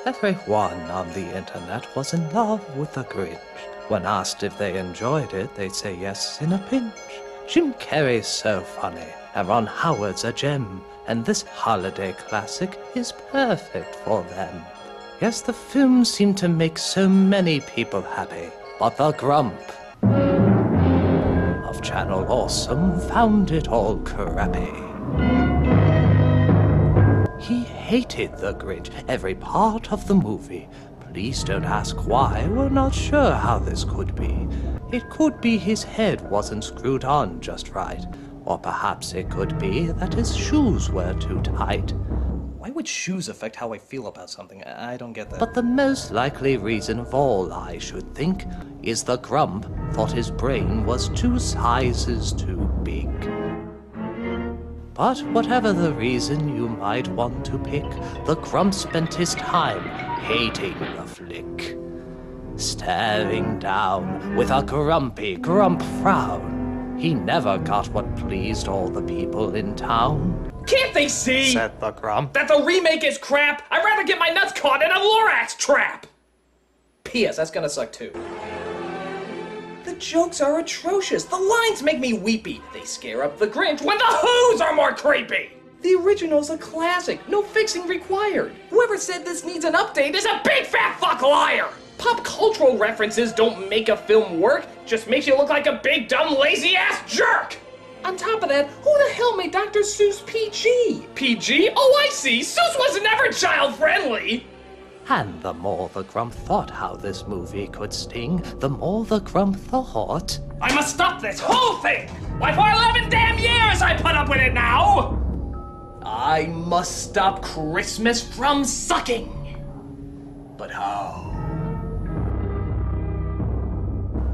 Everyone on the internet was in love with the Grinch. When asked if they enjoyed it, they'd say yes in a pinch. Jim Carrey's so funny, and Ron Howard's a gem, and this holiday classic is perfect for them. Yes, the film seemed to make so many people happy, but the Grump of Channel Awesome found it all crappy. He hated the Grinch, every part of the movie. Please don't ask why, we're not sure how this could be. It could be his head wasn't screwed on just right, or perhaps it could be that his shoes were too tight. Why would shoes affect how I feel about something? I don't get that. But the most likely reason of all, I should think, is the Grump thought his brain was 2 sizes too big. But whatever the reason you might want to pick, the Grump spent his time hating the flick. Staring down with a grumpy Grump frown, he never got what pleased all the people in town. Can't they see, said the Grump, that the remake is crap? I'd rather get my nuts caught in a Lorax trap! P.S. That's gonna suck too. The jokes are atrocious. The lines make me weepy. They scare up the Grinch when the Who's are more creepy. The original's a classic. No fixing required. Whoever said this needs an update is a big fat fuck liar. Pop cultural references don't make a film work. Just makes you look like a big dumb lazy ass jerk. On top of that, who the hell made Dr. Seuss PG? PG? Oh, I see. Seuss was never child friendly. And the more the Grump thought how this movie could sting, the more the Grump thought, I must stop this whole thing! Why, for 11 damn years I put up with it now! I must stop Christmas from sucking. But how?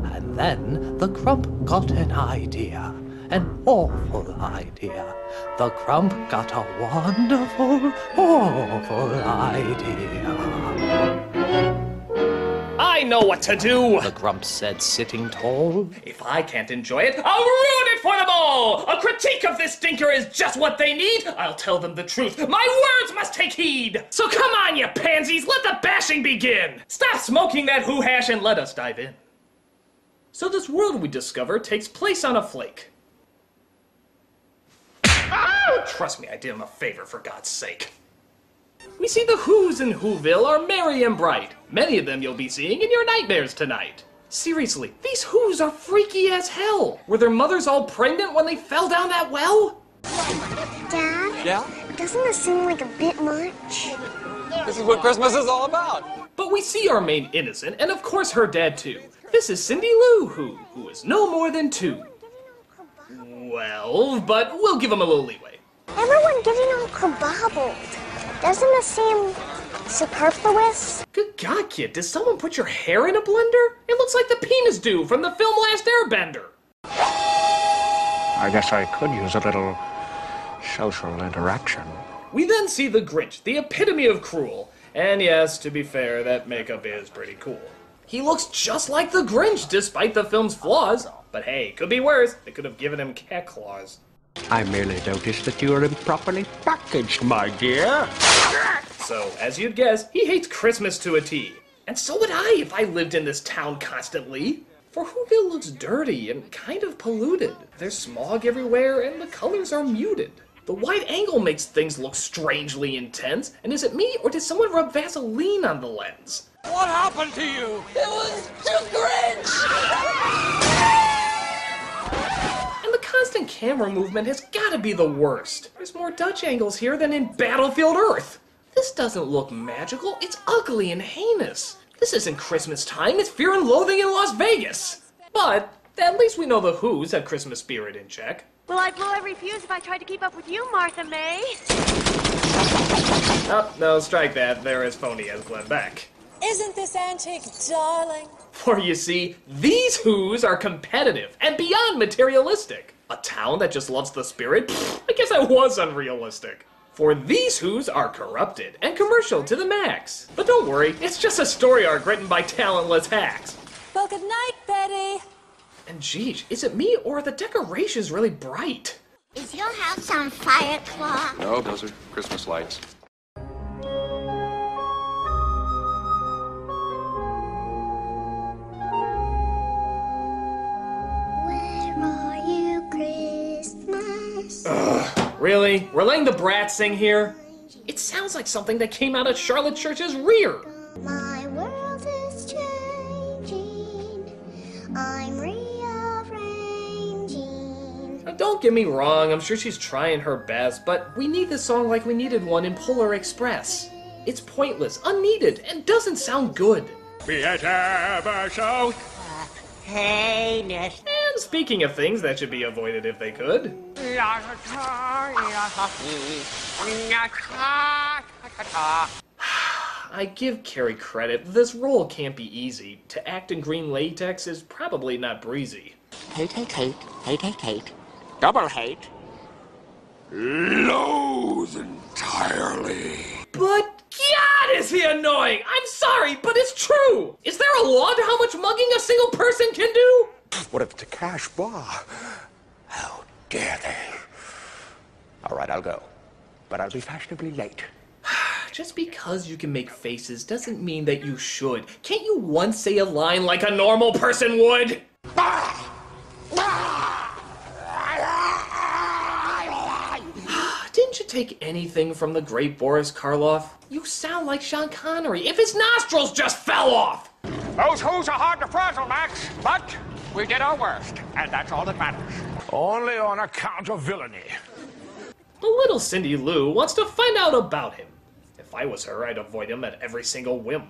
And then the Grump got an idea. An awful idea. The Grump got a wonderful, awful idea. I know what to do, the Grump said, sitting tall. If I can't enjoy it, I'll ruin it for them all! A critique of this stinker is just what they need. I'll tell them the truth. My words must take heed. So come on, you pansies, let the bashing begin. Stop smoking that hoo hash and let us dive in. So this world we discover takes place on a flake. Oh, trust me, I did him a favor, for God's sake. We see the Who's in Whoville are merry and bright. Many of them you'll be seeing in your nightmares tonight. Seriously, these Who's are freaky as hell. Were their mothers all pregnant when they fell down that well? Dad? Yeah? Doesn't this seem like a bit much? This is what Christmas is all about. But we see our main innocent, and of course her dad too. This is Cindy Lou who is no more than 2. 12, but we'll give him a little leeway. Everyone getting all kabobbled. Doesn't this seem superfluous? Good God, kid, did someone put your hair in a blender? It looks like the penis dude from the film Last Airbender. I guess I could use a little social interaction. We then see the Grinch, the epitome of cruel. And yes, to be fair, that makeup is pretty cool. He looks just like the Grinch, despite the film's flaws. But hey, could be worse. They could have given him cat claws. I merely noticed that you are improperly packaged, my dear. So, as you'd guess, he hates Christmas to a T. And so would I if I lived in this town constantly. For Whoville looks dirty and kind of polluted. There's smog everywhere and the colors are muted. The wide angle makes things look strangely intense. And is it me or did someone rub Vaseline on the lens? What happened to you? It was too Grinch! And the constant camera movement has gotta be the worst. There's more Dutch angles here than in Battlefield Earth. This doesn't look magical, it's ugly and heinous. This isn't Christmas time, it's Fear and Loathing in Las Vegas. But at least we know the Who's have Christmas spirit in check. Well, I'd blow every fuse if I tried to keep up with you, Martha May. Oh, no, strike that. They're as phony as Glenn Beck. Isn't this antique darling? For you see, these Who's are competitive and beyond materialistic. A town that just loves the spirit? Pfft, I guess that was unrealistic. For these Whos are corrupted and commercial to the max. But don't worry, it's just a story arc written by talentless hacks. Well, good night, Betty. And geez, is it me or are the decorations really bright? Is your house on fire, Claw? No, those are Christmas lights. Where are you, Christmas? Ugh, really? We're letting the brats sing here? It sounds like something that came out of Charlotte Church's rear. My world is changing. I'm rearranging. Now, don't get me wrong, I'm sure she's trying her best, but we need this song like we needed one in Polar Express. It's pointless, unneeded, and doesn't sound good. Be it ever so And speaking of things that should be avoided if they could, I give Carrie credit. This role can't be easy. To act in green latex is probably not breezy. hate, hate, hate, hate, hate, hate, double hate, loathe entirely. But God, is he annoying! I'm sorry, but it's true! Is there a law to how much mugging a single person can do? What if it's a cash bar? How dare they? All right, I'll go, but I'll be fashionably late. Just because you can make faces doesn't mean that you should. Can't you once say a line like a normal person would? Didn't you take anything from the great Boris Karloff? You sound like Sean Connery if his nostrils just fell off! Those Whos are hard to frazzle, Max, but we did our worst, and that's all that matters. Only on account of villainy. The little Cindy Lou wants to find out about him. If I was her, I'd avoid him at every single whim.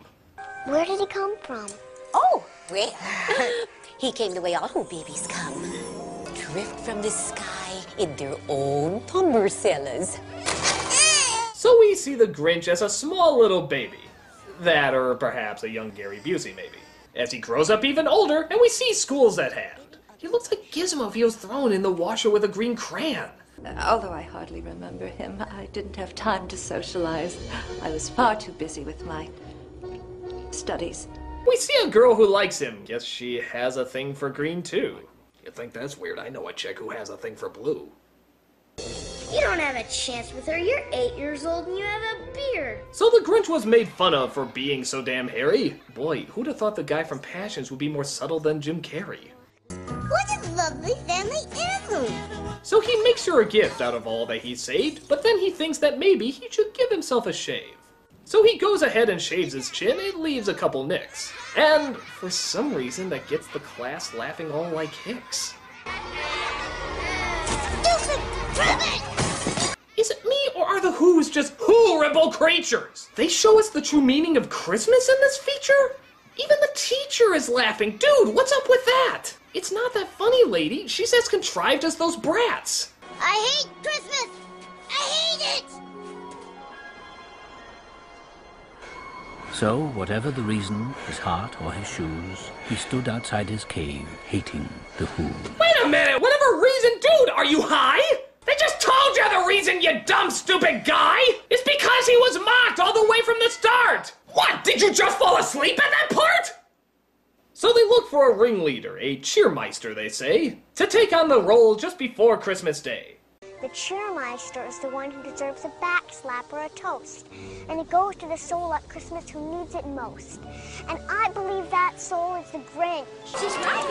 Where did he come from? Oh, well, he came the way all babies come. Drift from the sky in their own tumbercellas. So we see the Grinch as a small little baby. That, or perhaps a young Gary Busey, maybe. As he grows up even older, and we see schools at hand. He looks like Gizmo if he was thrown in the washer with a green crayon. Although I hardly remember him, I didn't have time to socialize. I was far too busy with my studies. We see a girl who likes him. Guess she has a thing for green, too. You think that's weird? I know a chick who has a thing for blue. You don't have a chance with her. You're 8 years old and you have a beard. So the Grinch was made fun of for being so damn hairy. Boy, who'd have thought the guy from Passions would be more subtle than Jim Carrey? What a lovely family heirloom. So he makes her a gift out of all that he saved, but then he thinks that maybe he should give himself a shave. So he goes ahead and shaves his chin and leaves a couple nicks. And for some reason that gets the class laughing all like hicks. Is it me or are the Whos just horrible creatures? They show us the true meaning of Christmas in this feature? Even the teacher is laughing. Dude, what's up with that? It's not that funny, lady. She's as contrived as those brats. I hate Christmas. I hate it. So, whatever the reason, his heart or his shoes, he stood outside his cave, hating the Who. Wait a minute! Whatever reason, dude, are you high? They just told you the reason, you dumb, stupid guy! It's because he was mocked all the way from the start! What, did you just fall asleep at that part? So they look for a ringleader, a cheermeister, they say, to take on the role just before Christmas Day. The cheermeister is the one who deserves a backslap or a toast. And it goes to the soul at Christmas who needs it most. And I believe that soul is the Grinch. She's right.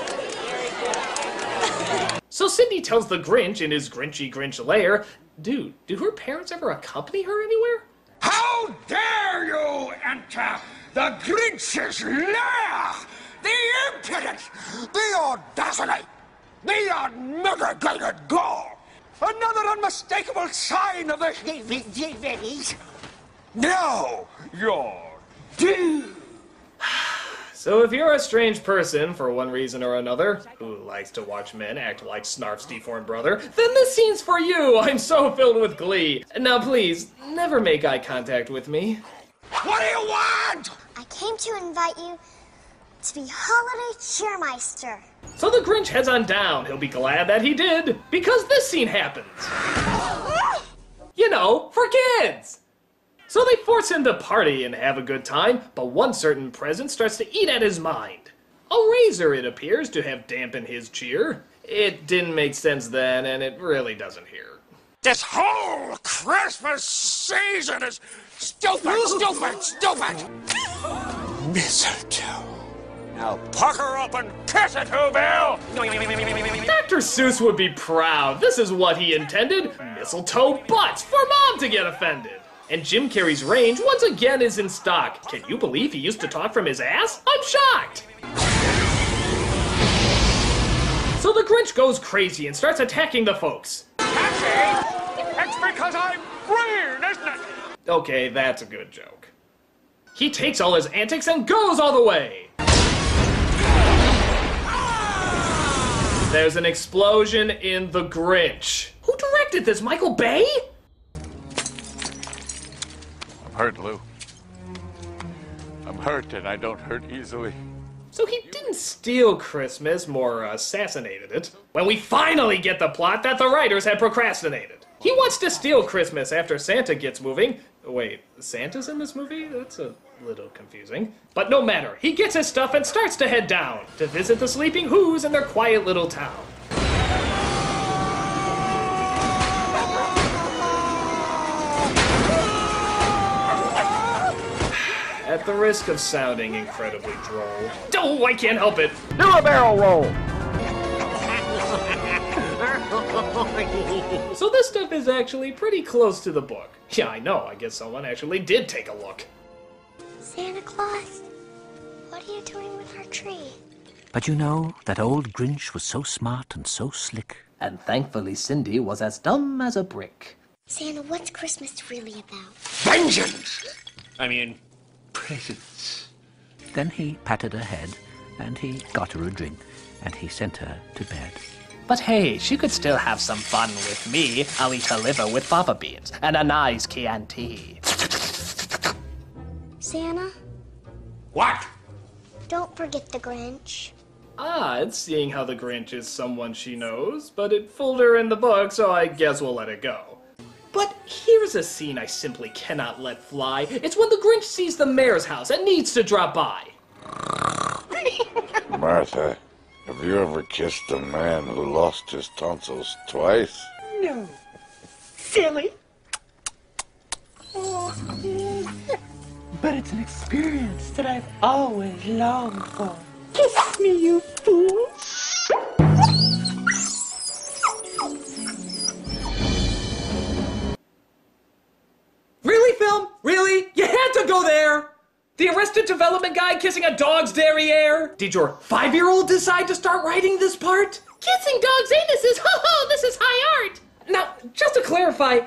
So Cindy tells the Grinch in his Grinchy Grinch lair, dude, do her parents ever accompany her anywhere? How dare you enter the Grinch's lair! The impudence! The audacity! The unmitigated gall! Another unmistakable sign of the heebie-jeebies! Now you're due! So if you're a strange person, for one reason or another, who likes to watch men act like Snarf's deformed brother, then this scene's for you! I'm so filled with glee! Now please, never make eye contact with me. What do you want? I came to invite you to be holiday cheermeister. So the Grinch heads on down. He'll be glad that he did, because this scene happens. You know, know, for kids! So they force him to party and have a good time, but one certain present starts to eat at his mind. A razor, it appears, to have dampened his cheer. It didn't make sense then, and it really doesn't here. This whole Christmas season is stupid, stupid, stupid! Mistletoe. Now pucker up and kiss it, who, Bill? Dr. Seuss would be proud. This is what he intended. Mistletoe butts for Mom to get offended. And Jim Carrey's range once again is in stock. Can you believe he used to talk from his ass? I'm shocked! So the Grinch goes crazy and starts attacking the folks. Happy? It's because I'm green, isn't it? Okay, that's a good joke. He takes all his antics and goes all the way. There's an explosion in The Grinch. Who directed this, Michael Bay? I'm hurt, Lou. I'm hurt, and I don't hurt easily. So he didn't steal Christmas, more assassinated it. When we finally get the plot that the writers had procrastinated. He wants to steal Christmas after Santa gets moving. Wait, Santa's in this movie? That's a little confusing. But no matter, he gets his stuff and starts to head down to visit the sleeping Who's in their quiet little town. At the risk of sounding incredibly droll. Oh, I can't help it. Do a barrel roll! So this stuff is actually pretty close to the book. Yeah, I know. I guess someone actually did take a look. Santa Claus, what are you doing with our tree? But you know, that old Grinch was so smart and so slick. And thankfully Cindy was as dumb as a brick. Santa, what's Christmas really about? Vengeance! Presents. Then he patted her head, and he got her a drink, and he sent her to bed. But hey, she could still have some fun with me. I'll eat her liver with fava beans and a nice Chianti. Santa, What? don't forget the Grinch. Odd, seeing how the Grinch is someone she knows, but it fooled her in the book, so I guess we'll let it go. But here's a scene I simply cannot let fly. It's when the Grinch sees the mayor's house and needs to drop by. Martha, have you ever kissed a man who lost his tonsils twice? No. Silly. But it's an experience that I've always longed for. Kiss me, you fool. Really, film? Really? You had to go there! The Arrested Development guy kissing a dog's derriere? Did your 5-year-old decide to start writing this part? Kissing dogs' anuses! Ho ho! This is high art! Now, just to clarify,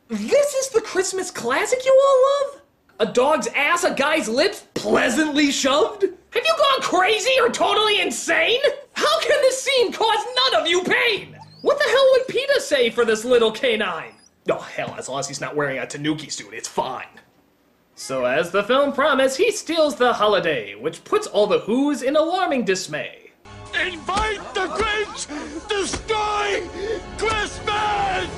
this is the Christmas classic you all love? A dog's ass, a guy's lips, pleasantly shoved? Have you gone crazy or totally insane? How can this scene cause none of you pain? What the hell would PETA say for this little canine? Oh, hell, as long as he's not wearing a tanuki suit, it's fine. So as the film promised, he steals the holiday, which puts all the Who's in alarming dismay. Invite the Grinch! Destroy Christmas!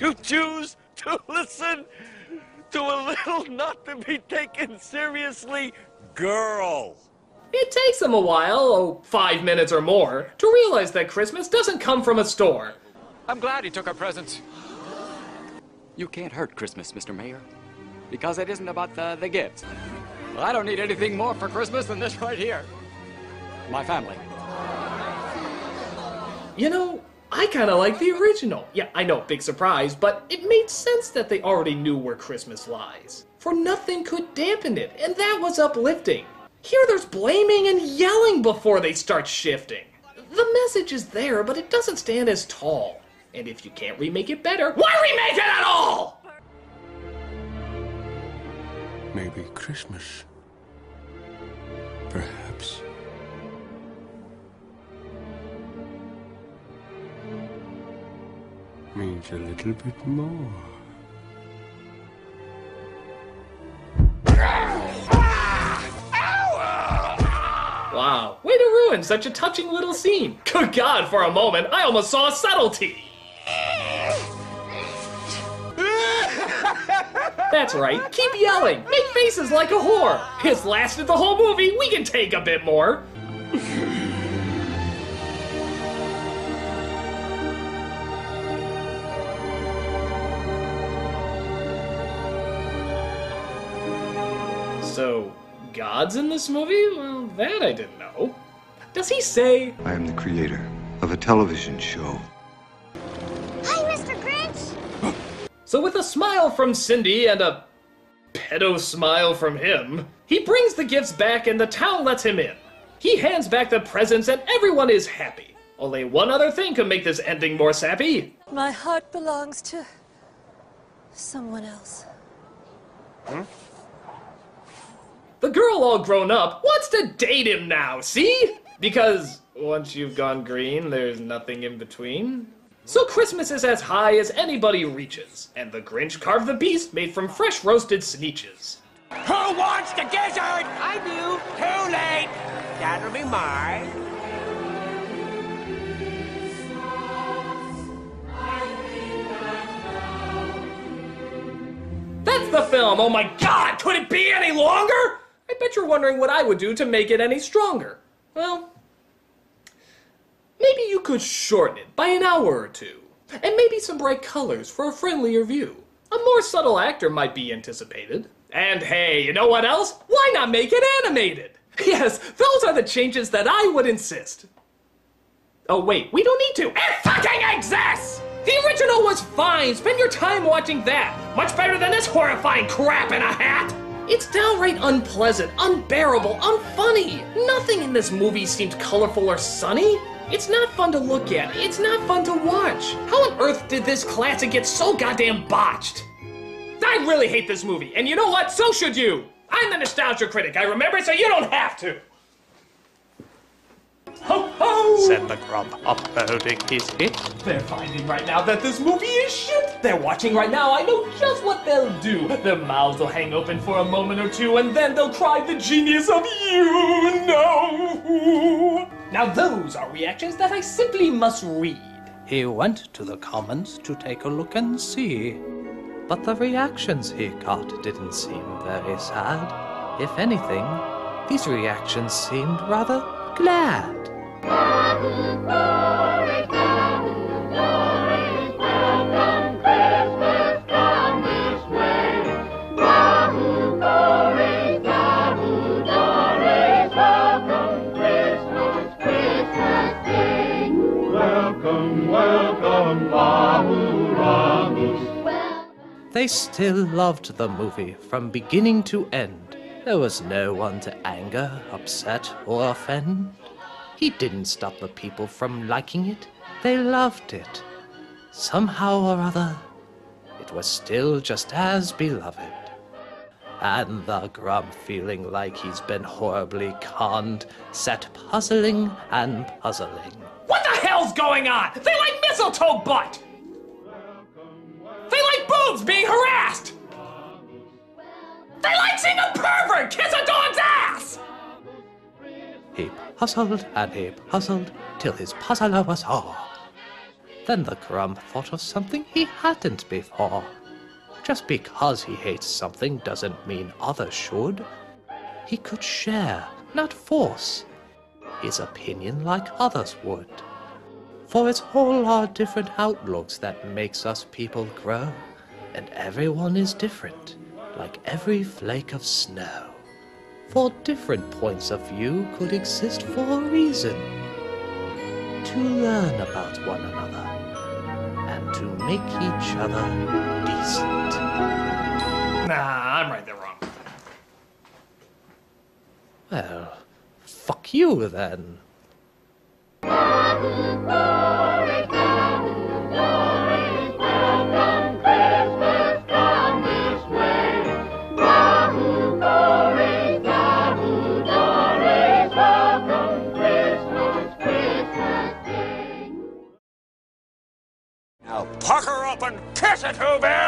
You choose to listen to a little not to be taken seriously girl. It takes them a while, 5 minutes or more, to realize that Christmas doesn't come from a store. I'm glad he took our presents. You can't hurt Christmas, Mr. Mayor, because it isn't about the gifts. Well, I don't need anything more for Christmas than this right here. My family. You know, I kind of like the original. Yeah, I know, big surprise, but it made sense that they already knew where Christmas lies. For nothing could dampen it, and that was uplifting. Here there's blaming and yelling before they start shifting. The message is there, but it doesn't stand as tall. And if you can't remake it better, why remake it at all? Maybe Christmas. Perhaps. Means a little bit more. Wow, way to ruin such a touching little scene. Good God, for a moment, I almost saw subtlety. That's right, keep yelling, make faces like a whore. It's lasted the whole movie, we can take a bit more. So, God's in this movie? Well, that I didn't know. Does he say... I am the creator of a television show. Hi, Mr. Grinch! So with a smile from Cindy and a pedo smile from him, he brings the gifts back and the town lets him in. He hands back the presents and everyone is happy. Only one other thing could make this ending more sappy. My heart belongs to someone else. The girl, all grown up, wants to date him now, see? Because once you've gone green, there's nothing in between. So Christmas is as high as anybody reaches, and the Grinch carved the beast made from fresh roasted sneeches. Who wants the gizzard? I do. Too late. That'll be mine. That's the film! Oh my god! Could it be any longer? I bet you're wondering what I would do to make it any stronger. Well, maybe you could shorten it by an hour or two. And maybe some bright colors for a friendlier view. A more subtle actor might be anticipated. And hey, you know what else? Why not make it animated? Yes, those are the changes that I would insist. Oh wait, we don't need to. It fucking exists! The original was fine. Spend your time watching that. Much better than this horrifying crap in a hat. It's downright unpleasant, unbearable, unfunny. Nothing in this movie seemed colorful or sunny. It's not fun to look at. It's not fun to watch. How on earth did this classic get so goddamn botched? I really hate this movie, and you know what? So should you. I'm the nostalgia critic. I remember, so you don't have to. Ho ho! Said the grump, uploading his hit. They're finding right now that this movie is shit. They're watching right now. I know just what they'll do. Their mouths will hang open for a moment or two, and then they'll cry the genius of you know. Now those are reactions that I simply must read. He went to the comments to take a look and see. But the reactions he got didn't seem very sad. If anything, these reactions seemed rather glad. They still loved the movie from beginning to end. There was no one to anger, upset, or offend. He didn't stop the people from liking it. They loved it. Somehow or other, it was still just as beloved. And the grump, feeling like he's been horribly conned, sat puzzling and puzzling. What the hell's going on? They like mistletoe butt! They like boobs being harassed! They like seeing a pervert kiss a dog's ass! He puzzled and he puzzled till his puzzler was sore. Then the grump thought of something he hadn't before. Just because he hates something doesn't mean others should. He could share, not force, his opinion like others would. For it's all our different outlooks that makes us people grow, and everyone is different, like every flake of snow. For different points of view could exist for a reason. To learn about one another, and to make each other decent. Nah, I'm right, they're wrong. Well, fuck you then. Now pucker up and kiss it, Who Bear!